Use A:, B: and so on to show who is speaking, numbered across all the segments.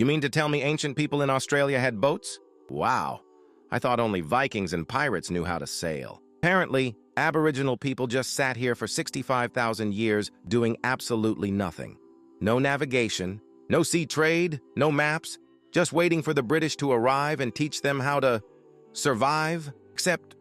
A: You mean to tell me ancient people in Australia had boats? Wow. I thought only Vikings and pirates knew how to sail. Apparently, Aboriginal people just sat here for 65,000 years doing absolutely nothing. No navigation, no sea trade, no maps, just waiting for the British to arrive and teach them how to survive. Except,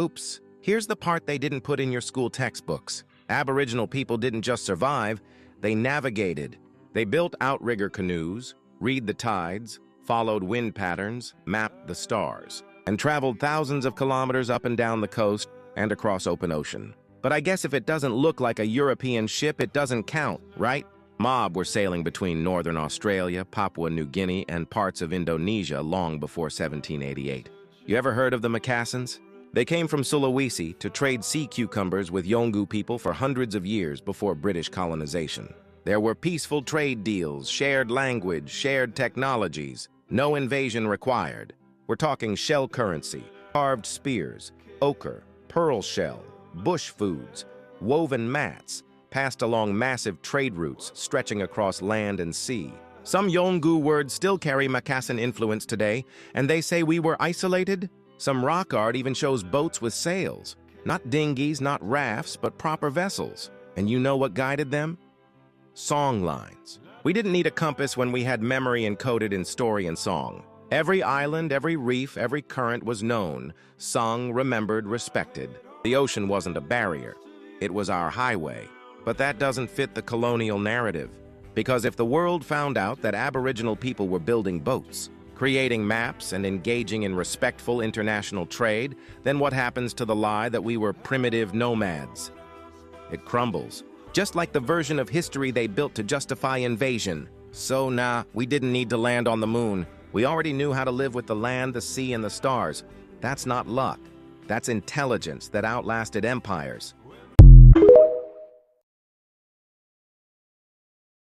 A: oops, here's the part they didn't put in your school textbooks. Aboriginal people didn't just survive, they navigated. They built outrigger canoes, read the tides, followed wind patterns, mapped the stars, and traveled thousands of kilometers up and down the coast and across open ocean. But I guess if it doesn't look like a European ship, it doesn't count, right? Mob were sailing between northern Australia, Papua New Guinea, and parts of Indonesia long before 1788. You ever heard of the Macassans? They came from Sulawesi to trade sea cucumbers with Yolngu people for hundreds of years before British colonization. There were peaceful trade deals, shared language, shared technologies, no invasion required. We're talking shell currency, carved spears, ochre, pearl shell, bush foods, woven mats, passed along massive trade routes stretching across land and sea. Some Yolngu words still carry Macassan influence today, and they say we were isolated. Some rock art even shows boats with sails. Not dinghies, not rafts, but proper vessels. And you know what guided them? Song lines. We didn't need a compass when we had memory encoded in story and song. Every island, every reef, every current was known, sung, remembered, respected. The ocean wasn't a barrier. It was our highway. But that doesn't fit the colonial narrative. Because if the world found out that Aboriginal people were building boats, creating maps, and engaging in respectful international trade, then what happens to the lie that we were primitive nomads? It crumbles. Just like the version of history they built to justify invasion. So nah, we didn't need to land on the moon. We already knew how to live with the land, the sea, and the stars. That's not luck. That's intelligence that outlasted empires.